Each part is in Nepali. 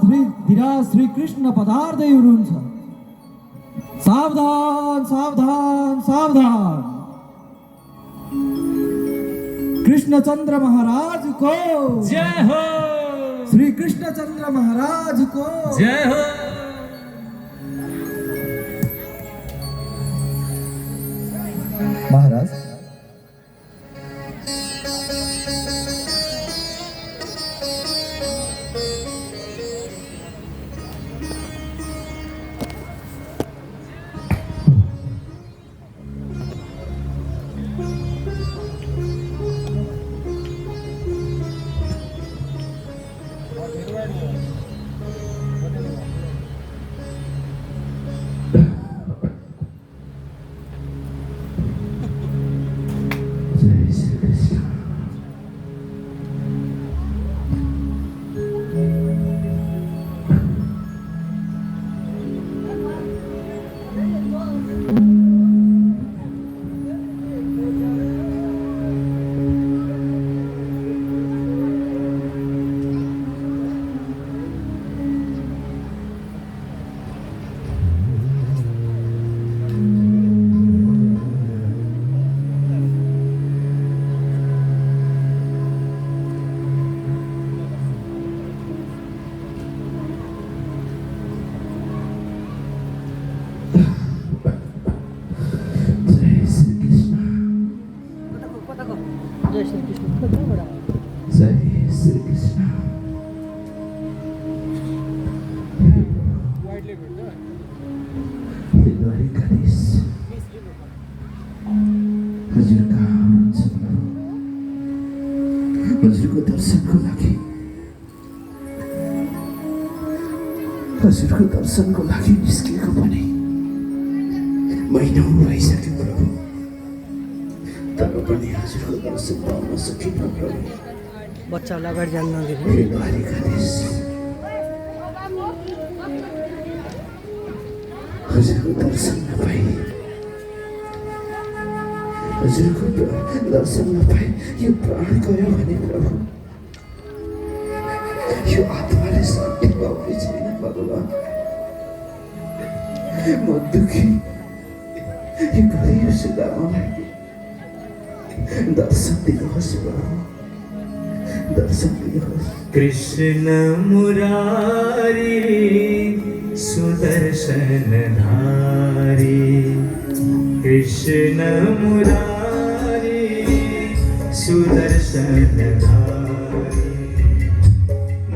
धीराज श्री कृष्ण पदार्दै हुनुहुन्छ। सावधान सावधान सावधान। कृष्णचंद्र महाराज को जय हो। श्री कृष्णचंद्र महाराज को जय हो। महाराज हजुरको दर्शनको लागि हजुरको दर्शनको लागि निस्केको पनि महिनौ भइसक्यो प्रभु, तर पनि हजुरको दर्शन पाउन सकिनँ प्रभु। बच्चालाई अगाडि जान नदिनु। हे द्वारिकाधीश, हजुरको दर्शन नपाई हजुरको दर्शन नपाई यो प्राण गयो भने प्रभु यो आत्माले शान्ति पाउने छैन भगवान। म दुखी यो गरीब सुदामालाई दर्शन दिनुहोस् प्रभु, दर्शन दिनुहोस्। कृष्ण मुरारी सुदर्शन धारी, कृष्ण मुरारी सुदर्शन धारी,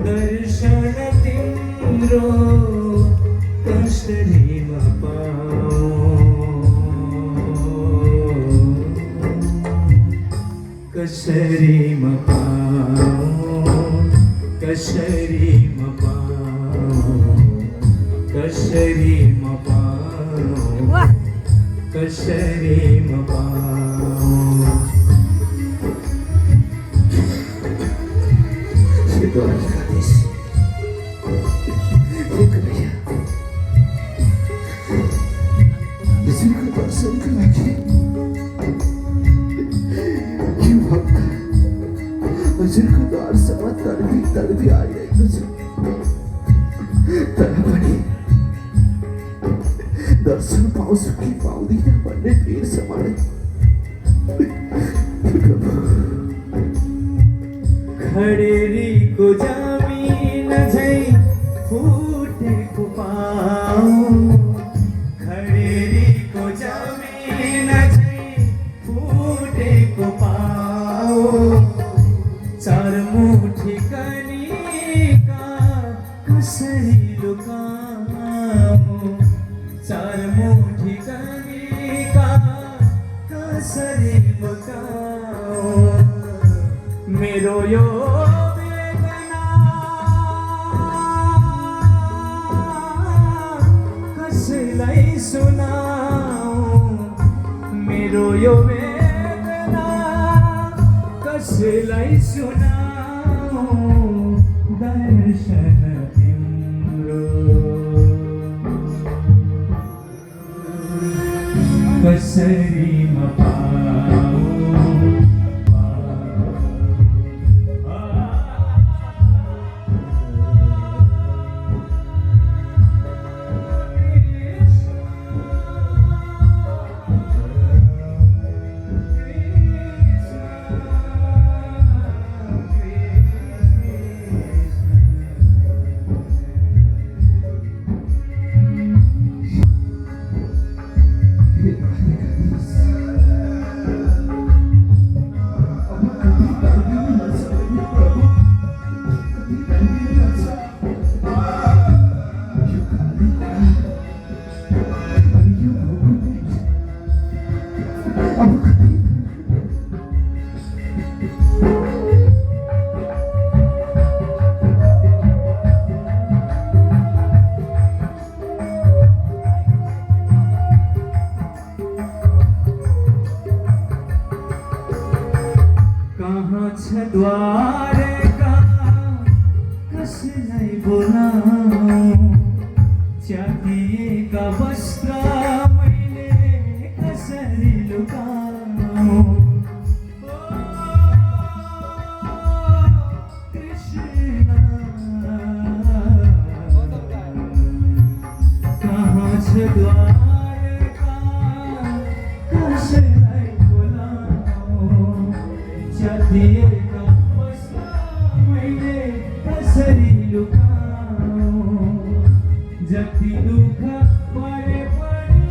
दर्शन तिम्रो कसरी म पाऊं, कसरी म पाऊं, कसरी म पाऊं, कसरी म पाऊं, कसरी म पाऊं। हे द्वारिकाधीश, हे कन्हैया, हजुरको दर्शनको लागि यो भक्त हजुरको द्वारसम्म तर्बी तर्बी आइरहेको छ, तर पनि दर्शन पाउँछु कि पाउँदिन भन्ने भिड छ मलाई। खडेरीको जमिन झै फुटेको पाऊँ, खडेरीको जमिन झै फुटेको पाऊँ, चार मुठी कनिका कसरी लुकाऊँ, चार मुठी कनिका कसरी लुकाऊँ। मेरो यो वेदना कसैलाई सुनाऊँ, मेरो यो वेदना कसैलाई सुनाऊँ। दर्शन तिम्रो कसरी म पाऊँ, द्वारका कसलाई बोलाऊं च्यातिएका वस्त्र मैले कसरी लुकाऊं कहाँ छ द्वारका कसलाई बोलाऊं च्यातिएका वस्त्र मैले कसरी लुकाऊं जति दुःख परे पनि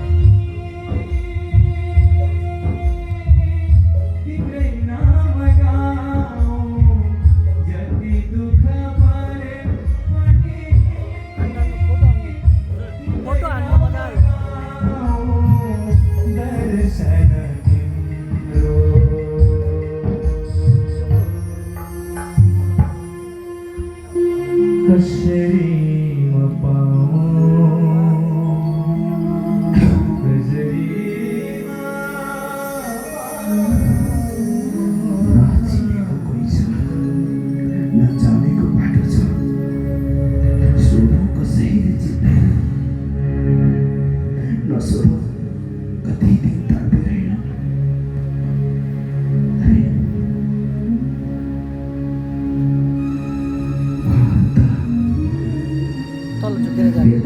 तिम्रै नाम गाऊं जति दुःख परे पनि फोटो हान्नु बनाएर दर्शन तिम्रो कसरी म पाऊं कसरीमा नचिनेको कोही छ नजानेको बाटो छ सोधौँ कसैले चिन्दैन नसोधौँ कतै दिन तर्बिँदैन तल झुकेर जाने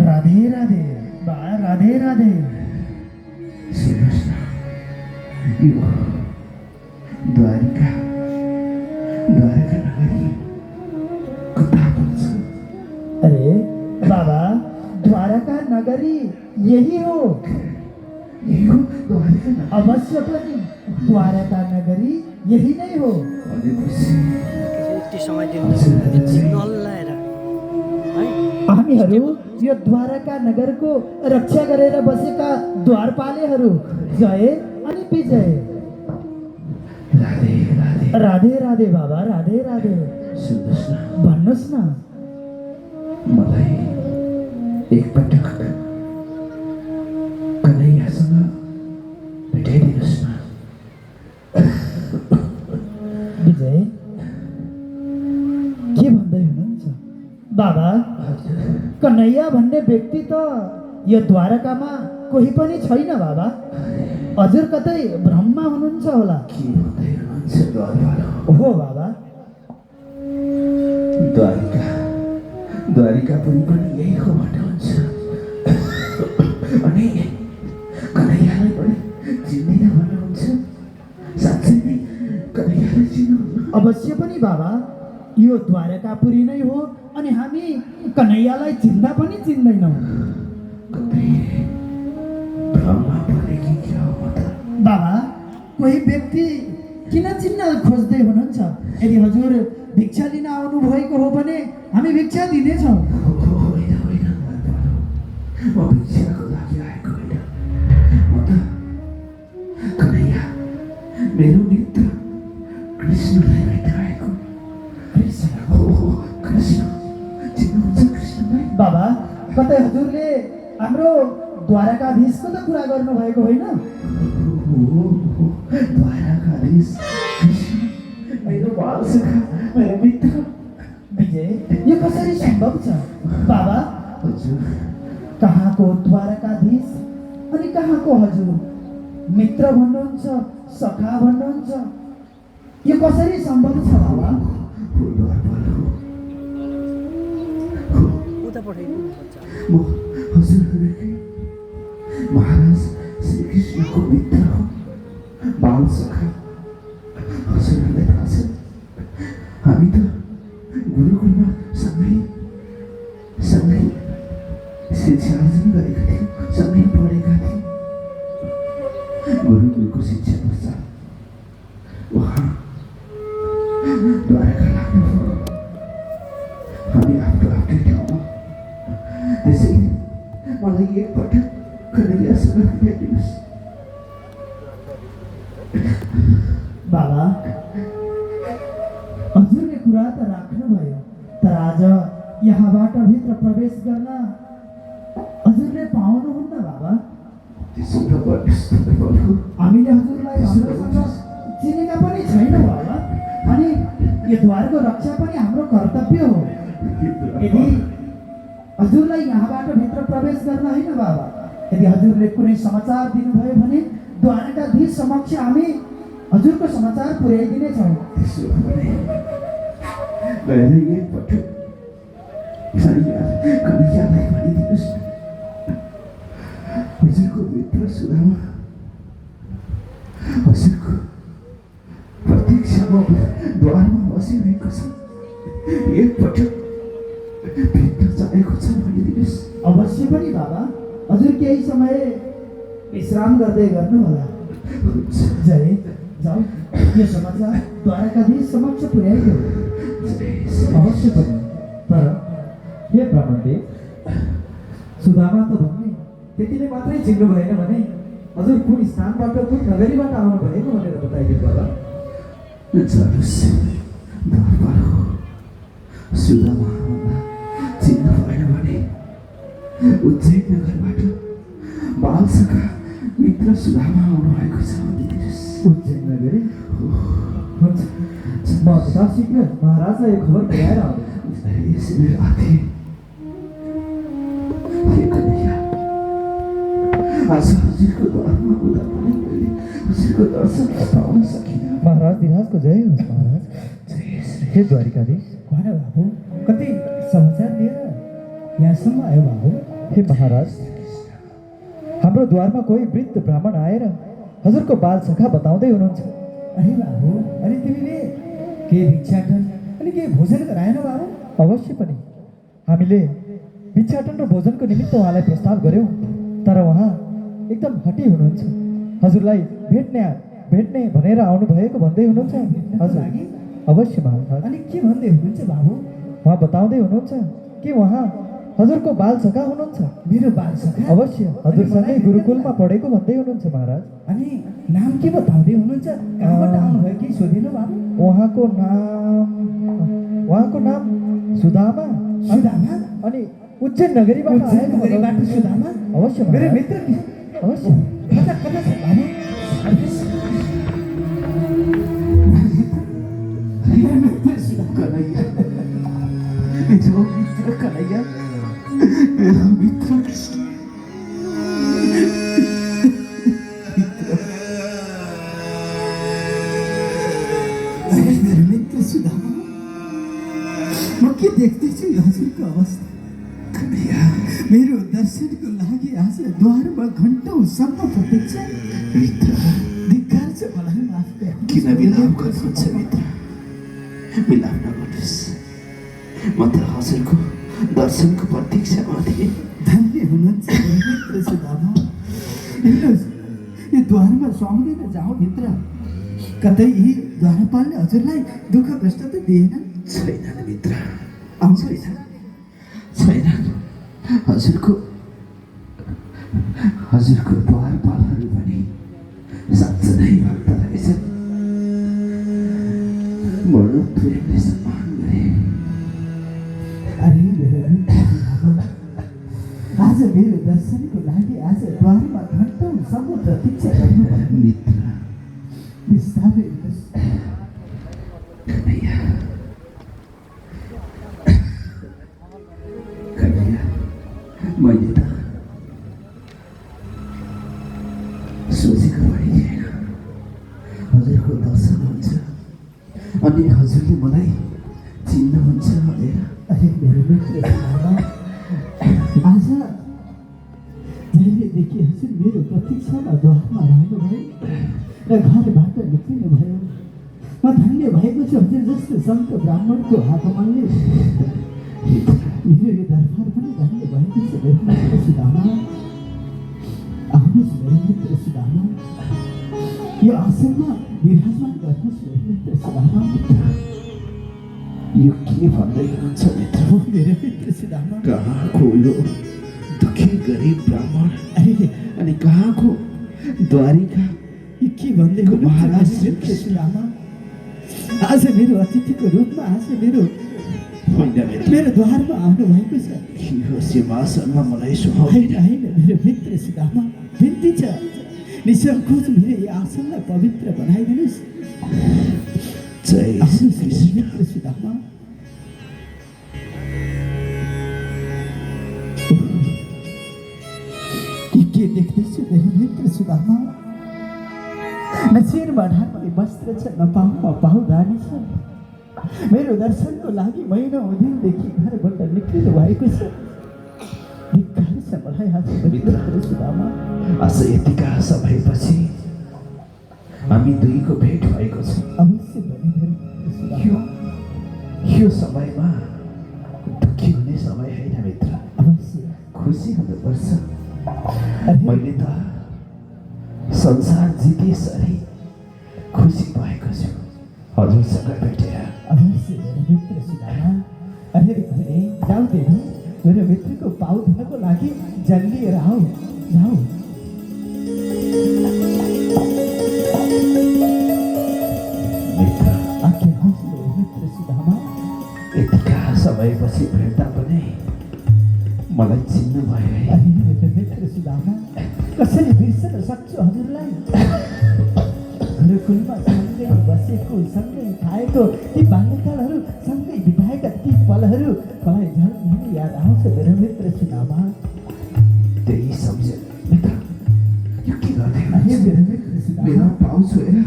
राधे राधे बा राधे राधे द्वारिका नगरी कता पर्छ अरे बाबा द्वारका नगरी यही हो यही हो द्वारिका नगरी अवश्य पनि द्वारका नगरी यही नै हो भनेपछि यति समय दिनु नल्लाएर है हामीहरू यो द्वारका नगरको रक्षा गरेर बसेका द्वारपालेहरू जय अनि विजय राधे राधे राधे राधे बाबा राधे राधे सुन्नुहोस् न भन्नुहोस् न मलाई एकपटक कन्हैयासँग भेटाइदिनुहोस् न विजय के भन्दै हुनुहुन्छ बाबा कन्हैया भन्ने व्यक्ति त यो द्वारकामा कोही पनि छैन बाबा हजुर कतै भ्रममा हुनुहुन्छ होला के भन्दै हुनुहुन्छ द्वारपाल हो बाबा द्वारिकापुरी पनि यही हो भन्नुहुन्छ अनि कन्हैयालाई पनि चिन्दैन भन्नुहुन्छ साँच्चै नै कन्हैयालाई चिन्नु अवश्य पनि बाबा यो द्वारकापुरी नै हो अनि हामी कन्हैयालाई चिन्दा पनि चिन्दैनौँ कतै भ्रममा परे कि क्या हो म त बाबा कोही व्यक्ति किन चिन्न खोज्दै हुनुहुन्छ यदि हजुर भिक्षा लिन आउनु भएको हो भने हामी भिक्षा दिनेछौँ होइन होइन म भिक्षाको लागि आएको होइन म त कन्हैया मेरो मित्र कृष्णलाई भेट्न आएको कृष्ण हो कृष्ण चिन्नुहुन्छ कृष्णलाई बाबा कतै हजुरले हाम्रो द्वारकाधीशको त कुरा गर्नुभएको होइन द्वारकाधीश कृष्ण मेरो बालसखा मेरो मित्र विजय यो कसरी सम्भव छ बाबा हजुर कहाँको द्वारकाधीश अनि कहाँको हजुर मित्र भन्नुहुन्छ सखा भन्नुहुन्छ यो कसरी सम्भव छ बाबा हो द्वारपाल हो उता पठाइदिनुपर्छ म हजुरहरूकै महाराज श्रीकृष्णको मित्र हो बाल सखा हजुरहरूलाई थाहा छ हामी त गुरुकुलमा सँगै सँगै शिक्षा आर्जन गरेका थियौँ सँगै पढेका थियौँ गुरुकुलको शिक्षा पश्चात उहाँ द्वारका लाग्नुभयो हामी आफ्नो आफ्नै ठाउँमा त्यसैले मलाई एकपटक कन्हैयासँग भेटाइदिनुहोस् बाबा यहाँबाट भित्र प्रवेश गर्न हजुरले पाउनुहुन्न बाबा। त्यसो नगर्नुहोस् प्रभु। हामीले हजुरलाई हाम्रोसँग चिनेका पनि छैनौँ बाबा, अनि यो द्वारको रक्षा पनि हाम्रो कर्तव्य हो। यदि हजुरलाई यहाँबाट भित्र प्रवेश गर्न होइन बाबा, यदि हजुरले कुनै समाचार दिनुभयो भने द्वारकाधीश समक्ष हामी हजुरको समाचार पुर्याइदिनेछौँ। त्यसो भने गएर एकपटक कन्यालाई भनिदिनुहोस् न, हजुरको मित्र सुदामा हजुरको प्रतीक्षामा द्वारमा बसिरहेको छ, एकपटक भेट्न चाहेको छ भनिदिनुहोस्। अवश्य पनि बाबा, हजुर केही समय विश्राम गर्दै गर्नुहोला। जय जाऊ, यो समाचार द्वारकाधीश समक्ष पुर्याइदियो। अवश्य पनि। तर हे ब्राह्मणदेव, सुदामा त भन्ने त्यतिले मात्रै चिन्नु भएन भने हजुर कुन स्थानबाट कुन नगरीबाट आउनु भएको भनेर बताइदिनु बाबा। जानुहोस्, द्वारपाल हो, सुदामा चिन्नु भएन भने उज्जैन नगरबाट बालसखा मित्र सुदामा आउनु भएको छ भनिदिनुहोस्। उज्जैन नगरी? हुन्छ, म शीघ्र महाराजलाई यो खबर पुर्याएर आउँछु। यसरी राथे कन्हैया, आज हजुरको द्वारमा हुँदा पनि मैले हजुरको दर्शन पाउन सकिनँ। महाराज दिराजको जय होस्। महाराज हे द्वारिकाधीश, भन बाबु, कति समाचार लिएर यहाँसम्म आयो बाबु? हे महाराज, हाम्रो द्वारमा कोही वृद्ध ब्राह्मण आएर हजुरको बाल सखा बताउँदै हुनुहुन्छ। अरे बाबु, अनि तिमीले के भिक्षाटन अनि के भोजन गराएन बाबु? अवश्य पनि। हामीले भिक्षाटन र भोजनको निमित्त उहाँलाई प्रस्ताव गऱ्यौँ, तर उहाँ एकदम हटी हुनुहुन्छ। हजुरलाई भेट्ने भनेर आउनुभएको भन्दै हुनुहुन्छ। हजुर, अवश्य महाराज। अनि के भन्दै हुनुहुन्छ बाबु? उहाँ बताउँदै हुनुहुन्छ कि उहाँ हजुरको बाल सखा हुनुहुन्छ। मेरो बाल सखा? अवश्य, हजुरसँगै गुरुकुलमा पढेको भन्दै हुनुहुन्छ महाराज। अनि नाम के बताउँदै हुनुहुन्छ? कहाँबाट आउनुभयो कि सोधिनु बाबु? उहाँको नाम सुदामा। सुदामा? अनि उज्जैन नगरीबाट आएको नगरीबाट सुदामा? अवश्य मेरो महाराज। मित्र नि? अवश्य। कता कता छ बाबु? कन्हैया, मेरो मित्र कन्हैया, मेरो मित्र कृष्ण, मेरो मित्र सुदामा, म के देख्दैछु यो हजुरको अवस्था? कन्हैया, मेरो दर्शनको लागि आज द्वारमा घन्टौँसम्म प्रतीक्षा। मित्र, धिक्कार छ, मलाई माफ गर्नु। किन विलाप गर्नुहुन्छ मित्र? विलाप नगर्नुहोस्, म त हजुरको दर्शनको प्रतीक्षामा थिएँ। धन्य हुनुहुन्छ मेरो मित्र सुदामा। हेर्नुहोस्, यो द्वारमा सुहाउँदैन जाउँ मित्र। कतै यी द्वारपालले हजुरलाई दुःख कष्ट त दिएन? छैनन् मित्र, आउँछ छैनन्। हजुरको द्वारपालहरू पनि साँच्चै नै भक्त रहेछन्। बडो प्रेमले सम्मान गरे। अरे मेरो मित्र सुदामा, आज मेरो दर्शनको लागि आज द्वारमा घन्टौँसम्म प्रतीक्षा गर्नुभयो। मित्र, बिस्तारै हेर्नुहोस्। कन्हैया, कन्हैया, मैले त सोचेको पनि थिएन हजुरको दर्शन हुन्छ अनि हजुरले मलाई चिन्नुहुन्छ भनेर। अरे मेरो मित्र सुदामा, आज धेरैदेखि हजुर मेरो प्रतीक्षामा द्वारमा रहनुभयो र घरबाट निक्लिनुभयो। म धन्य भएको छु हजुर जस्तो सन्त ब्राह्मणको आगमनले। मेरो यो दरबार पनि धन्य भएको छ मेरो मित्र सुदामा। आउनुहोस् मेरो मित्र सुदामा, यो आसनमा विराजमान गर्नुहोस् मेरो मित्र सुदामा। यो के भन्दै हुनुहुन्छ मित्र? हो मेरो मित्र सुदामा। कहाँको यो दुखी गरिब ब्राह्मण अरे अनि कहाँको द्वारिका यो के भन्दै को महाराज मित्र सुदामा? आज मेरो अतिथिको रूपमा आज मेरो होइन मित्र, मेरो द्वारमा आउनुभएको छ। यो सिंहासनमा मलाई सुहाउँदैन। होइन मेरो मित्र सुदामा, बिन्ती छ, निसङ्कोच मेरो यो आसनलाई पवित्र बनाइदिनुहोस्। जय आउनुहोस् श्री मेरो कृष्ण। मित्र सुदामा। के देख्दैछु मेरो मित्र सुदामा? न शिरमा ढाक्ने वस्त्र छ, न पाहुमा पाहुरानी छ। मेरो दर्शनको लागि महिनौ दिनदेखि घरबाट निक्लिनु भएको छ। धिक्कार छ मलाई आज मित्र सुदामा। आज यतिका समयपछि हामी दुईको भेट भएको छ। अवश्य भने मेरो यो यो समयमा दुःखी हुने समय होइन मित्र, अवश्य। खुसी हुनुपर्छ। अरे मैले त संसार जितेसरी खुसी भएको छु हजुरसँग भेटेर। अवश्य मेरो मित्र सुदामा। अरे घरे जाऊ देवी, मेरो मित्रको पाउ धुनको लागि जल लिएर आऊ, जाऊ। मित्र, आज्ञा होस् मेरो मित्र सुदामा। यतिका समयपछि भेट्दा पनि मलाई चिन्नु भयो है। अरे मेरो मित्र सुदामा, कसरी बिर्सन सक्छु हजुरलाई? गुरुकुलमा सँगै बसेको, सँगै खाएको, ती बाल्यकालहरू सँगै बिताएका ती पलहरू मलाई झन् याद आउँछ मेरो मित्र सुदामा। त्यही सम्झेर मित्र, यो के गर्दै अरे हुनुहुन्छ? मेरो मित्र सुदामा। मेरा पाउ छोएर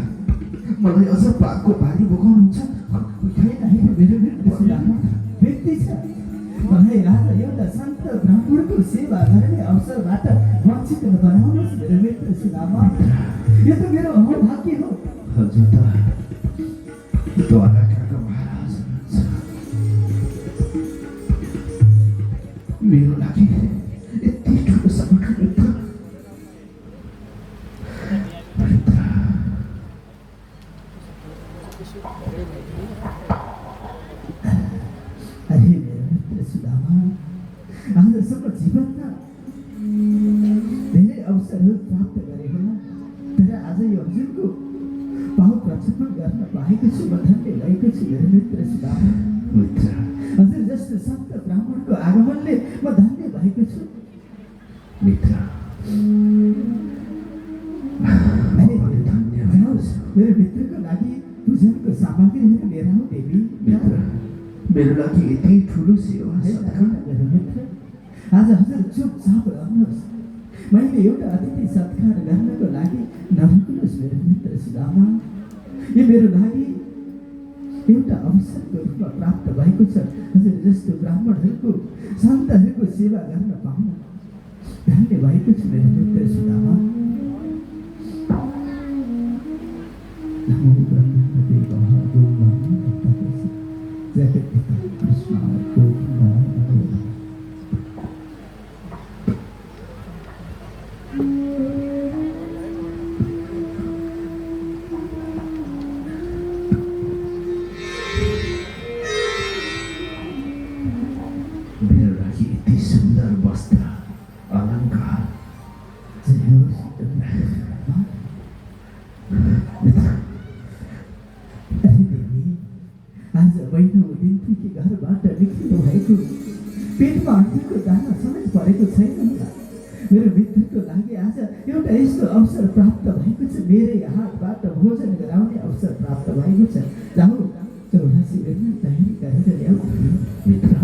मलाई अझ पापको भारी बोकाउनुहुन्छ। होइन मेरो मित्र सुदामा, व्यक्ति छ। मलाई आज एउटा सन्त ब्राह्मणको सेवा गर्ने अवसरबाट वञ्चित बनाउनुहोस् मेरो मित्र सुदामा। यो त मेरो अभाग्य हो। हजुर त द्वारकाका महाराज हुनुहुन्छ। मेरो लागि यति ठुलो समर्पण मित्र। मित्र, अरे मेरो मित्र सुदामा, आजसम्म जीवनमा धेरै अवसरहरू प्राप्त गरे होला, तर आज यो हजुरको पाउ प्रक्षेपण गर्न पाएको छु, म धन्य भएको छु मेरो मित्र सुदामा। मित्र, हजुर जस्तो सन्त ब्राह्मणको आगमनले म धन्य भएको छु। मित्र, अरे धन्य भन्नुहोस्, मेरो मित्रको लागि पूजनको सामग्रीहरू लिएर आऊ देवी। मित्र, मेरो लागि यति ठुलो सेवा होइन, सत्कार। मेरो मित्र, आज हजुर चुपचाप रहनुहोस्। मैले एउटा अतिथि सत्कार गर्नको लागि नभुक्नुहोस् मेरो मित्र सुदामा। यो मेरो लागि एउटा अवसरको रूपमा प्राप्त भएको छ। हजुर जस्तो ब्राह्मणहरूको, सन्तहरूको सेवा गर्न पाउन धन्य भएको छु मेरो मित्र सुदामा। नमो ब्रह्मदेवाय गोविन्दाय तपस्वी जगत्पिता कृष्णाय गोविन्दाय नमो नमः। मेरो लागि यति सुन्दर वस्त्र अलङ्कार। जय होस् सुदामा। मित्र, अरे देवी, आज महिनौ दिनदेखि घरबाट निक्लिनु भएको, पेटमा अन्डीको दाना समेत परेको छैन होला। मेरो मित्रको लागि आज एउटा यस्तो अवसर प्राप्त भएको छ, मेरै हातबाट भोजन गराउने अवसर प्राप्त भएको छ। जाऊ चौरासी बेरमा तयारी गरेर ल्याऊ। मित्र,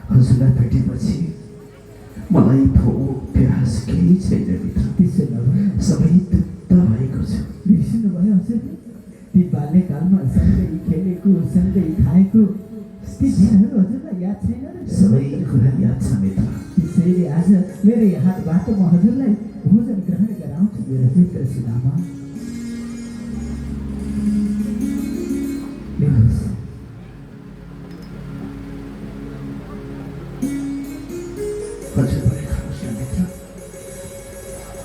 हजुरलाई भेटेपछि मलाई भोक प्यास केही छैन मित्र। त्यसो नभए सबै तृप्त भएको छु। बिर्सिनु भयो हजुर? ती बाल्यकालमा सँगै खेलेको, सँगै खाएको ती दिनहरू हजुरलाई याद छैन र? सबै कुरा याद छ मित्र। त्यसैले आज मेरै हातबाट म हजुरलाई भोजन ग्रहण गराउँछु मेरो मित्र सुदामा। लिनुहोस्। हजुर पनि खानुहोस् न मित्र।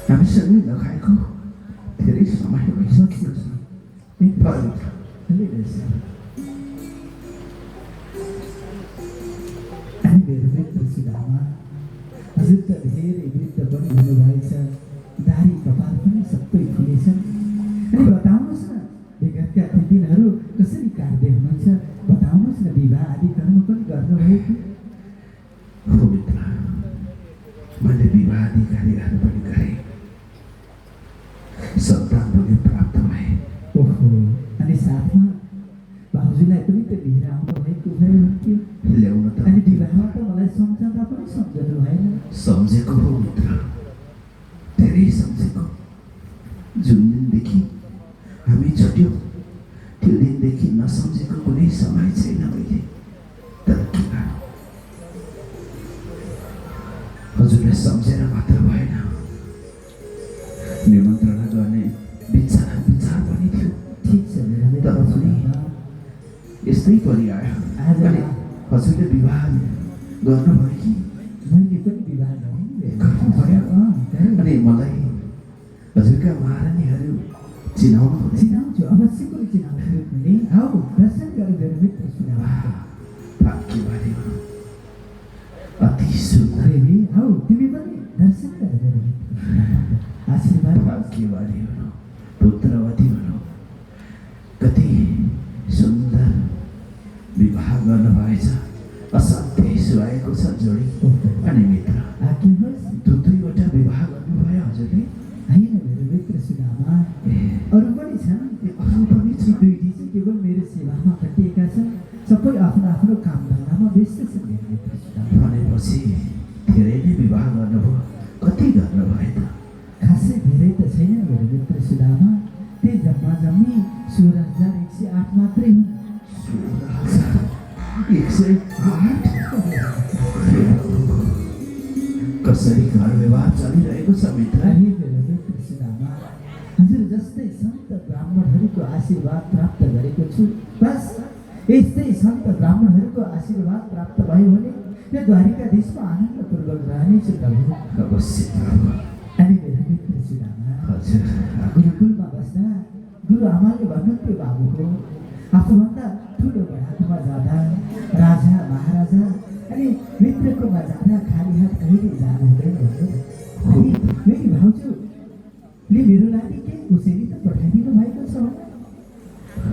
हामीसँगै नखाएको धेरै समय भइसकेको छ। मित्र, भयो मित्र। लिनुहोस्। अनि मेरो मित्र सुदामा, हजुर त धेरै वृद्ध पनि हुनुभएछ, दारी कपाल पनि सबै फुलेछन्। अनि बताउनुहोस् न, विगतका ती दिनहरू कसरी काट्दै हुनुहुन्छ? बताउनुहोस् न, विवाह आदि कर्म सम्झेको हो मित्र, धेरै सम्झेको। जुन दिनदेखि हामी छुट्यौँ त्यो दिनदेखि नसम्झेको कुनै समय छैन मैले। तर के गर्नु, हजुरले सम्झेर मात्र भएन, निमन्त्रणा गर्ने विचार पनि थियो। ठिक छ मेरो तर पनि यस्तै पनि आयो। अनि हजुरले विवाह गर्नुभयो कि? मैले पनि विवाह गरेँ। गर्नुभयो। अनि मलाई हजुरका महारानीहरू चिनाउनु हुने? चिनाउँछु, अवश्य पनि चिनाउँछु रुक्मिणी। आऊ दर्शन गरौँ मेरो मित्र सुनाउँछु। भाग्यवानी हुनु, अति सुन्दर। देवी आऊ तिमी पनि दर्शन गर मेरो मित्र सुनाउँछु। आशीर्वाद भाग्यवानी हुनु, पुत्रवती हुनु, कति सुन्दर विवाह गर्नुभएछ। असाध्यै सुहाएको छ जोडी। अनि मित्र, आज्ञा होस्। दुईवटा विवाह गर्नुभयो हजुरले? होइन मेरो मित्र सुनामा, अरू पनि छन्। अरू पनि छ? दुईटी चाहिँ केवल मेरो सेवामा खटिएका छन्। सबै आफ्नो आफ्नो काम धन्दामा व्यस्त छन् मेरो मित्र सुनामा। भनेपछि धेरै नै विवाह गर्नुभयो। कति गर्नुभयो त? खासै धेरै त छैन मेरो मित्र सुनामा। त्यही जम्मा जम्मी 16,108 मात्रै हुन्। 16,108? कसरी घर व्यवहार चलिरहेको छ मित्र? अरे मेरो मित्र सुनामा, हजुर जस्तै सन्त ब्राह्मणहरूको आशीर्वाद प्राप्त गरेको छु। बस यस्तै सन्त ब्राह्मणहरूको आशीर्वाद प्राप्त भयो भने यो द्वारिकाधीशमा आनन्दपूर्वक रहनेछु प्रभु। अवश्य प्रभु। अनि मेरो मित्र सुनामा, हजुर गुरुकुलमा बस्दा गुरु आमाले भन्नुहुन्थ्यो, बाबु हो आफूभन्दा ठुलो बडाकोमा जाँदा, राजा महाराजा अनि मित्रकोमा जाँदा खाली हात कहिले जानु हुँदैन भन्नु। अनि मेरी भाउजूले मेरो लागि केही खुसेली त पठाइदिनु भएको छ होला।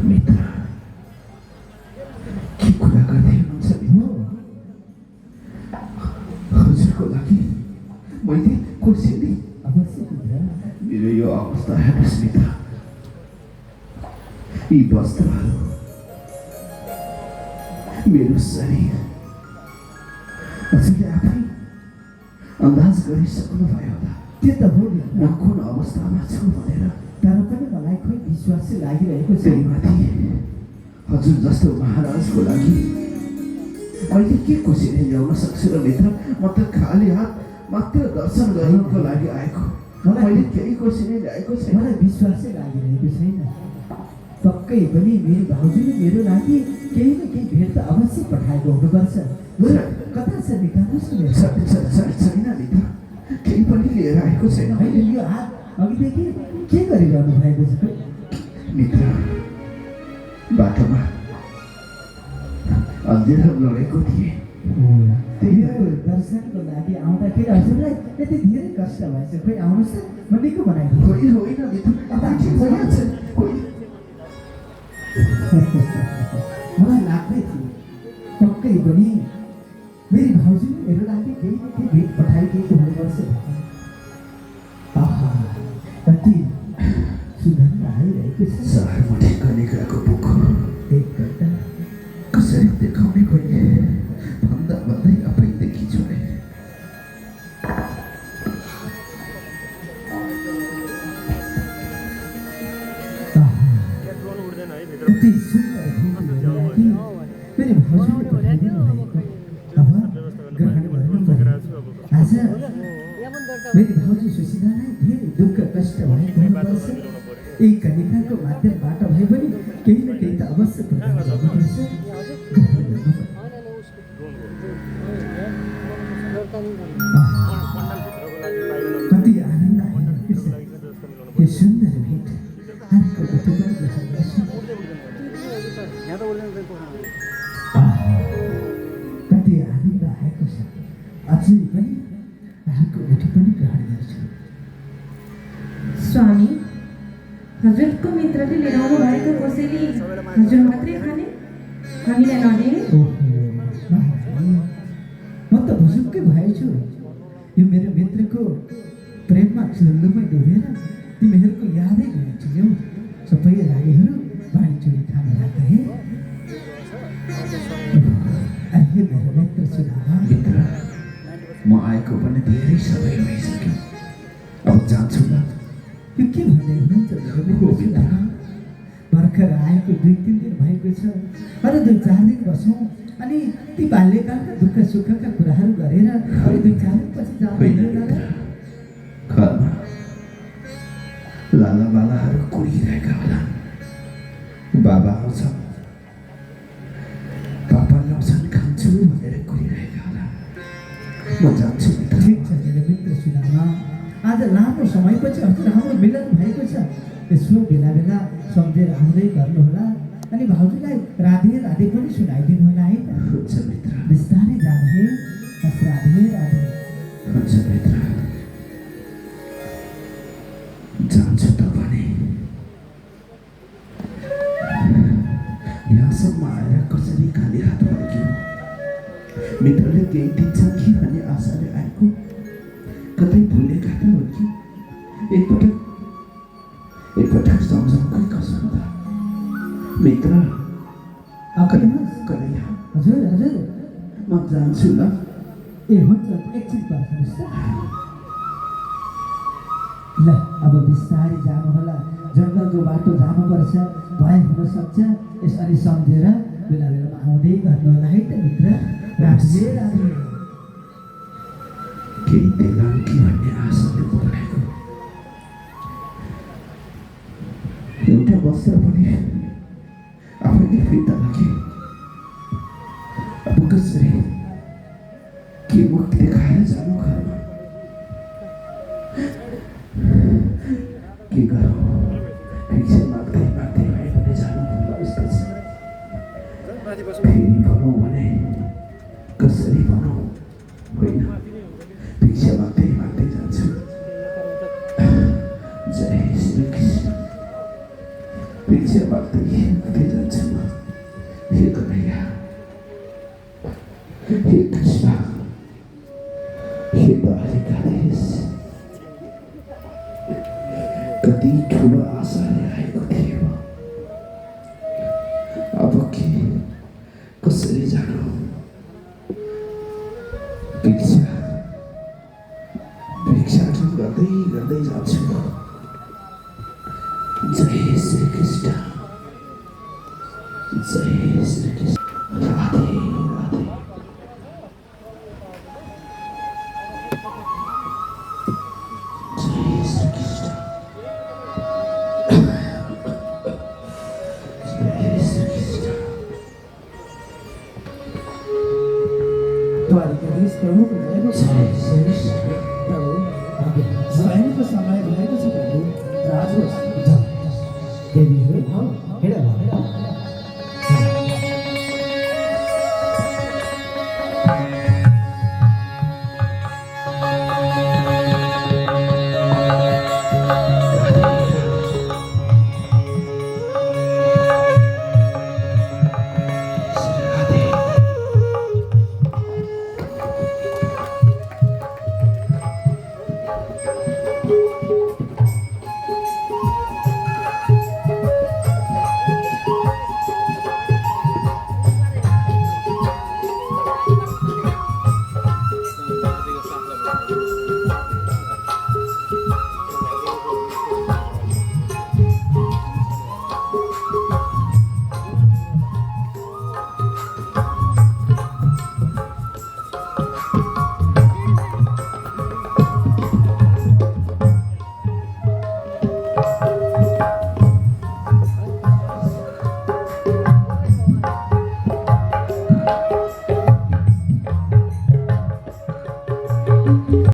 मित्र, के कुरा गर्दै हुनुहुन्छ? हो हजुरको लागि मैले खुसेली? अवश्य मित्र। मेरो यो अवस्था हेर्नुहोस् मित्र, यी वस्त्रहरू, मेरो शरीर, हजुरले आफै अन्दाज गरिसक्नुभयो होला त्यो त हो मित्र। म कुन अवस्थामा छु भनेर। तर पनि मलाई खोइ विश्वासै लागिरहेको छ। त्यही माथि हजुर जस्तो महाराजको लागि मैले के खुसीले ल्याउन सक्छु र मित्र? म त खाली हात मात्र दर्शन गर्नको लागि आएको। मैले केही खुसीले ल्याएको छैन। मलाई विश्वासै लागिरहेको छैन। पक्कै पनि मेरो भाउजूले मेरो लागि केही न केही भेट त अवश्य पठाएको हुनुपर्छ। कता छ निकाल्नुहोस् न मेरो। छैन मित्र, केही पनि लिएर आएको छैन। होइन यो हात अघिदेखि के गरिरहनु भएको छ खोइ? मित्र, बाटोमा अन्धेरो लडेको थिएँ। यो दर्शनको लागि आउँदाखेरि हजुरलाई यति धेरै कष्ट भएछ। खोइ आउनुहोस् त, म निको बनाइदिन्छु। कोही होइन मित्र, कोही मलाई लाग्दै थियो पक्कै पनि मेरी भाउजूले मेरो लागि केही न केही भेट पठाइदिएको हुनुपर्छ। आहा, कति सुगन्ध आइरहेको छ। सहरमुठी कनिकाको बुक एकपल्ट कसरी देखाउने खोइ भन्दा भन्दै आफैदेखि छोडे। कति सुन्दर भेट मेरो लागि मेरी भाउजूले पठाइदिनु भएको। अब ग्रहण गर्नुपर्यो। आज मेरी भाउजू सुशीलालाई धेरै दुःख कष्ट भएको हुनुपर्छ। यही कनिकाको माध्यमबाट भए पनि केही न केही त अवश्य प्रदान गर्नुपर्छ। ग्रहण गर्नुपर्छ। कति आनन्द आइरहेको छ। यो सुन्दर भेट अर्को कति पनि ग्रहण गर्छु। कति आनन्द आएको छ। अझै पनि अर्को मुठी पनि ग्रहण गर्छु। स्वामी, हजुरको मित्रले लिएर आउनु भएको कोसेली हजुर मात्रै खाने, हामीले नदिने? म त भुजुक्कै भएछु। यो मेरो मित्रको प्रेममा चुल्लुमै डुबेर तिमीहरूको यादै गरिन्थ्यौ। सबै रानीहरू बाँडीचुँडी खान गए। अहिले मेरो मित्र सुनामा, मित्र, म आएको पनि धेरै समय भइसक्यो। अब जान्छु ल। यो के भन्दै हुनुहुन्छ मेरो मित्र सुनामा? भर्खर आएको 2-3 दिन भएको छ। अरू 2-4 दिन बसौँ अनि ती बाल्यकालका दुःख सुखका कुराहरू गरेर अरू 2-4 दिनपछि होइन जाँदैन मित्र, घरमा लाला बालाहरू कुरिरहेका होला। बाबा आउँछन्, पापा ल्याउँछन् खान्छु भनेर कुरिरहेका होला। म जान्छु मित्र। ठिक छ मेरो मित्र सुनामा, आज लामो समयपछि हजुर हाम्रो मिलन भएको छ। यसो बेला बेला सम्झेर आउँदै गर्नुहोला अनि भाउजूलाई राधे राधे पनि सुनाइदिनु होला है त। हुन्छ मित्र, बिस्तारै जानु है। बस राधे राधे। हुन्छ मित्र, जान्छु त भने। यहाँसम्म आएर कसरी खाली हात फर्कियो? मित्रले केही दिन्छ कि भन्ने आशाले आएको, कतै भुलेका त हो कि? एकपटक सम्झाउकै कसम त मित्र। आउनुहोस्। कन्हैया, हजुर हजुर। म जान्छु ल। ए हुन्छ, एकछिन पर्खनुहोस् त। ल अब बिस्तारै जानुहोला। जङ्गलको बाटो जानुपर्छ, भए हुनसक्छ। यसरी सम्झेर बेला बेलामा आउँदै गर्नुहोला है त मित्र। राधे राधे। केही देलान् कि भन्ने आशाले बोलाएको। एउटा वस्त्र पनि आफैले फिर्ता लगे। अब कसरी के मुख देखाएर जानु घरमा? के गरौँ? भिक्षा माग्दै माग्दै भए पनि जानु मन लाग्छ। फेरि भनौँ भने कसरी भनौँ? होइन, भिक्षा माग्दै माग्दै जान्छु। जय श्री कृष्ण। भिक्षा माग्दै माग्दै जान्छु म। हे कन्हैया, हे कृष्ण, हे द्वारिकाधीश। कति ठुलो आशाले आएको थिएँ म। अब के कसरी जानु? भिक्षाटन गर्दै गर्दै जान्छु। जय श्री कृष्ण, जय श्री कृष्ण। राधे राधे। जय श्री कृष्ण, जय श्री कृष्ण। द्वारिकाधीश प्रभुको भएको छ। जय श्री कृष्ण। प्रभु, अब शयनको समय भएको छ प्रभु। राजोस्।